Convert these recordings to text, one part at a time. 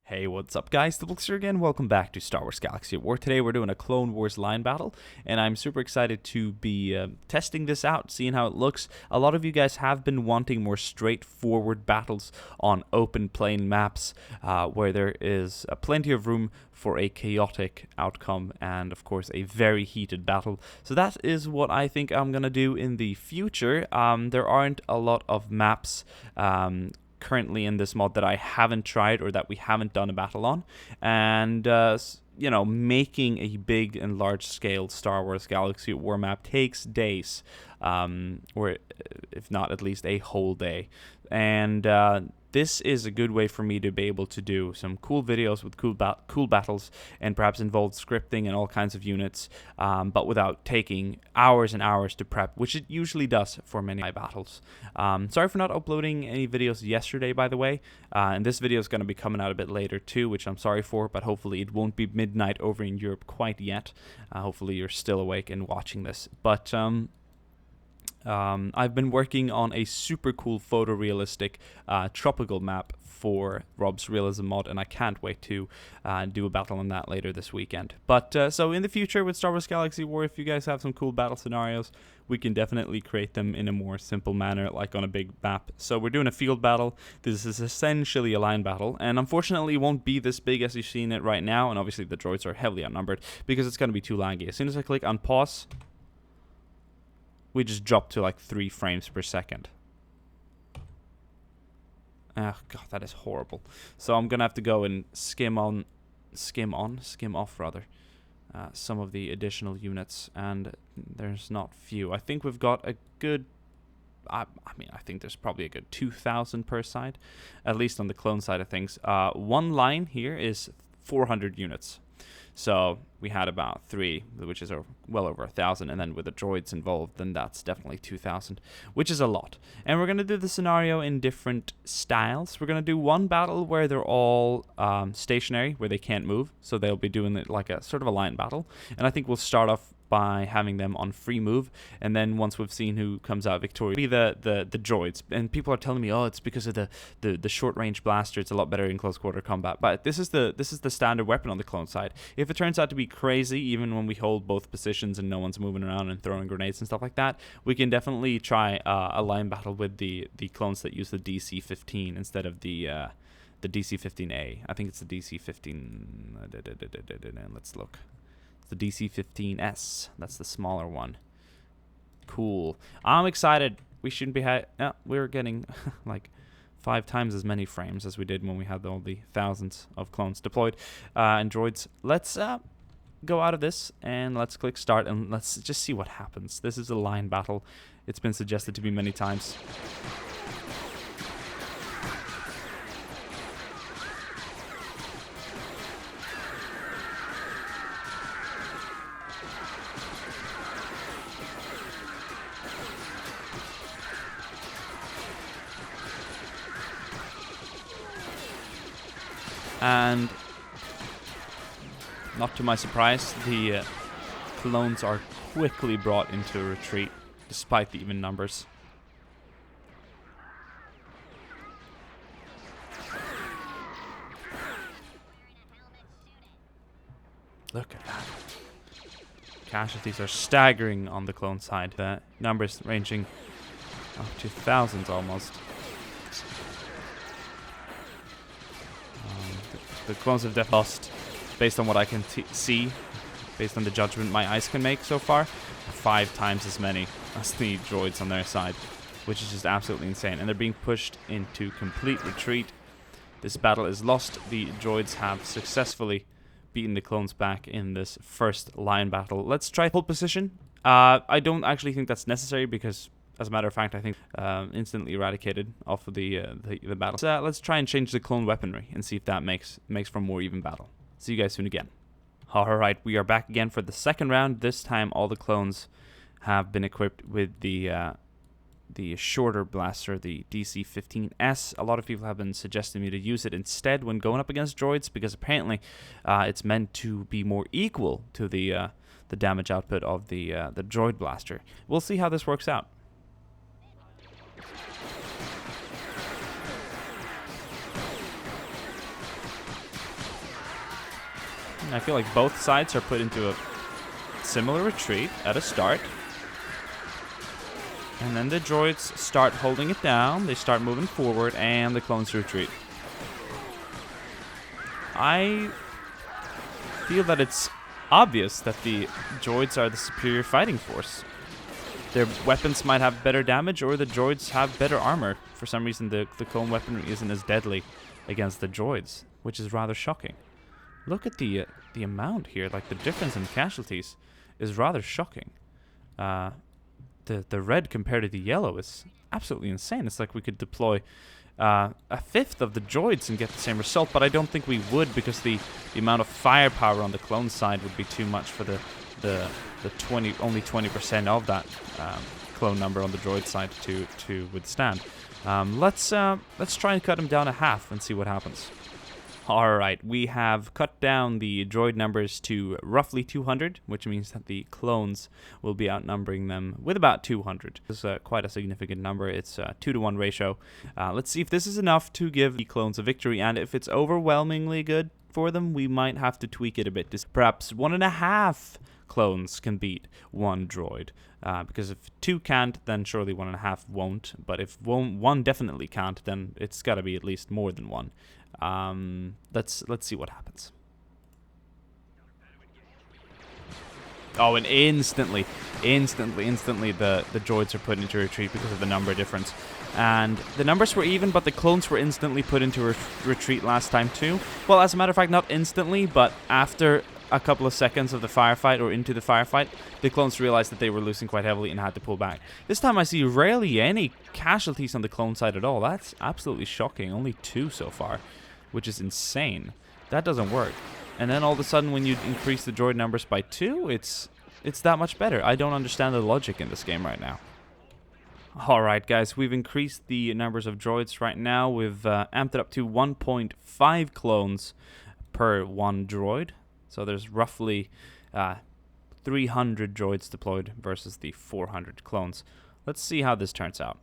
Hey, what's up guys, DiplexHeated here again. Welcome back to Star Wars Galaxy at War. Today we're doing a Clone Wars line battle, and I'm super excited to be testing this out, seeing how it looks. A lot of you guys have been wanting more straightforward battles on open plain maps, where there is plenty of room for a chaotic outcome and of course a very heated battle. So that is what I think I'm gonna do in the future. There aren't a lot of maps currently in this mod that I haven't tried or that we haven't done a battle on, and you know, making a big and large scale Star Wars Galaxy at War map takes days, or if not at least a whole day, and this is a good way for me to be able to do some cool videos with cool battles, and perhaps involve scripting and all kinds of units, but without taking hours and hours to prep, which it usually does for many battles. Sorry for not uploading any videos yesterday, by the way, and this video is going to be coming out a bit later too, which I'm sorry for, but hopefully it won't be midnight over in Europe quite yet. Hopefully you're still awake and watching this, but I've been working on a super cool photorealistic tropical map for Rob's Realism mod, and I can't wait to do a battle on that later this weekend. But so in the future with Star Wars Galaxy War, if you guys have some cool battle scenarios, we can definitely create them in a more simple manner, like on a big map. So we're doing a field battle. This is essentially a line battle, and unfortunately it won't be this big as you've seen it right now, and obviously the droids are heavily outnumbered because it's going to be too laggy. As soon as I click on pause, we just dropped to like 3 frames per second. Oh god, that is horrible. So I'm gonna have to go and skim off rather, some of the additional units, and there's not few. I think we've got a good, I mean, I think there's probably a good 2,000 per side, at least on the clone side of things. One line here is 400 units. So we had about 3, which is well over 1,000, and then with the droids involved, then that's definitely 2,000, which is a lot. And we're going to do the scenario in different styles. We're going to do one battle where they're all stationary, where they can't move, so they'll be doing it like a sort of a line battle. And I think we'll start off by having them on free move, and then once we've seen who comes out victorious, be the droids. And people are telling me, oh, it's because of the short range blaster, it's a lot better in close quarter combat. But this is the standard weapon on the clone side. If it turns out to be crazy, even when we hold both positions and no one's moving around and throwing grenades and stuff like that, we can definitely try a line battle with the clones that use the DC-15 instead of the DC-15A. I think it's the DC-15. Let's look. The DC-15S. That's the smaller one. Cool. I'm excited. We shouldn't be we're getting like 5 times as many frames as we did when we had all the thousands of clones deployed and droids. Let's go out of this and let's click start and let's just see what happens. This is a line battle. It's been suggested to me many times. And not to my surprise, the clones are quickly brought into a retreat, despite the even numbers. Look at that. Casualties are staggering on the clone side. The numbers ranging up to thousands almost. The clones have definitely lost, based on what I can see, based on the judgment my eyes can make so far, 5 times as many as the droids on their side, which is just absolutely insane. And they're being pushed into complete retreat. This battle is lost. The droids have successfully beaten the clones back in this first line battle. Let's try hold position. I don't actually think that's necessary because, as a matter of fact, I think instantly eradicated off of the battle. So, let's try and change the clone weaponry and see if that makes for a more even battle. See you guys soon again. Alright, we are back again for the second round. This time all the clones have been equipped with the shorter blaster, the DC-15S. A lot of people have been suggesting me to use it instead when going up against droids because apparently it's meant to be more equal to the damage output of the droid blaster. We'll see how this works out. I feel like both sides are put into a similar retreat at a start. And then the droids start holding it down. They start moving forward, and the clones retreat. I feel that it's obvious that the droids are the superior fighting force. Their weapons might have better damage, or the droids have better armor. For some reason, the clone weaponry isn't as deadly against the droids, which is rather shocking. Look at the amount here. Like, the difference in casualties is rather shocking. The red compared to the yellow is absolutely insane. It's like we could deploy a fifth of the droids and get the same result, but I don't think we would, because the amount of firepower on the clone side would be too much for the only 20% of that clone number on the droid side to withstand. Let's try and cut them down a half and see what happens. Alright, we have cut down the droid numbers to roughly 200, which means that the clones will be outnumbering them with about 200. This is quite a significant number. It's a 2-to-1 ratio. Let's see if this is enough to give the clones a victory, and if it's overwhelmingly good for them, we might have to tweak it a bit. Perhaps 1.5 clones can beat 1 droid. Because if 2 can't, then surely 1.5 won't. But if one definitely can't, then it's got to be at least more than 1. Let's see what happens. Oh, and instantly the droids are put into retreat because of the number difference. And the numbers were even, but the clones were instantly put into retreat last time too. Well, as a matter of fact, not instantly, but after a couple of seconds of the firefight, or into the firefight, the clones realized that they were losing quite heavily and had to pull back. This time I see rarely any casualties on the clone side at all. That's absolutely shocking. Only 2 so far, which is insane. That doesn't work. And then all of a sudden, when you increase the droid numbers by 2, it's that much better. I don't understand the logic in this game right now. Alright guys, we've increased the numbers of droids right now. We've amped it up to 1.5 clones per 1 droid. So there's roughly 300 droids deployed versus the 400 clones. Let's see how this turns out.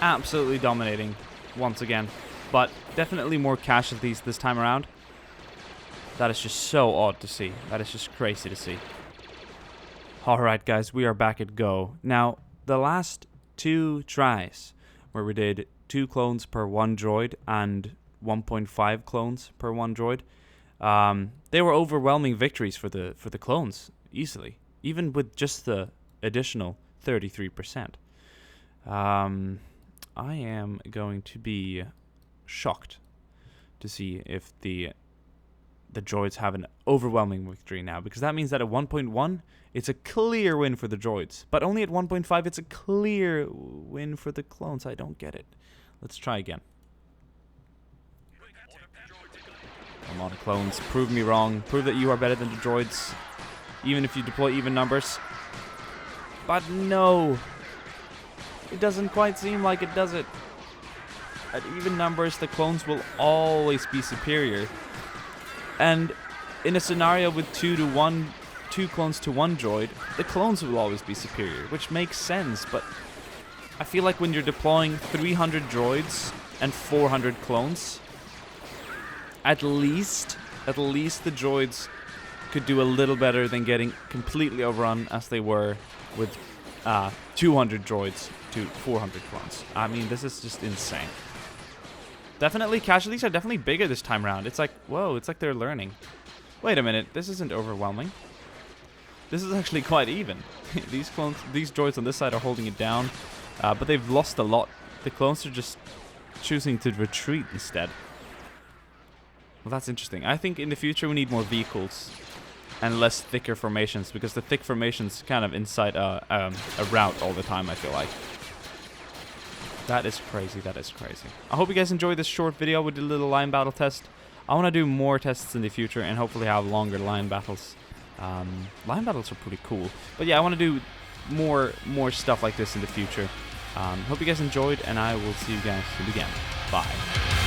Absolutely dominating once again, but definitely more casualties this time around. That is just so odd to see. That is just crazy to see. Alright guys, we are back at go. Now, the last 2 tries, where we did 2 clones per 1 droid and 1.5 clones per 1 droid, they were overwhelming victories for the clones, easily. Even with just the additional 33%. I am going to be shocked to see if the droids have an overwhelming victory now, because that means that at 1.1 it's a clear win for the droids, but only at 1.5 it's a clear win for the clones. I don't get it. Let's try again. Come on, clones, prove me wrong. Prove that you are better than the droids, even if you deploy even numbers. But no, it doesn't quite seem like it, does it? At even numbers, the clones will always be superior. And in a scenario with 2 clones to 1 droid, the clones will always be superior, which makes sense. But I feel like when you're deploying 300 droids and 400 clones, at least the droids could do a little better than getting completely overrun as they were with 200 droids to 400 clones. I mean, this is just insane. Definitely, casualties are definitely bigger this time around. It's like, whoa, it's like they're learning. Wait a minute, this isn't overwhelming. This is actually quite even. These droids on this side are holding it down, but they've lost a lot. The clones are just choosing to retreat instead. Well, that's interesting. I think in the future we need more vehicles and less thicker formations, because the thick formations kind of incite a rout all the time, I feel like. That is crazy. That is crazy. I hope you guys enjoyed this short video with the little line battle test. I want to do more tests in the future and hopefully have longer line battles. Line battles are pretty cool. But yeah, I want to do more stuff like this in the future. Hope you guys enjoyed, and I will see you guys again. Bye.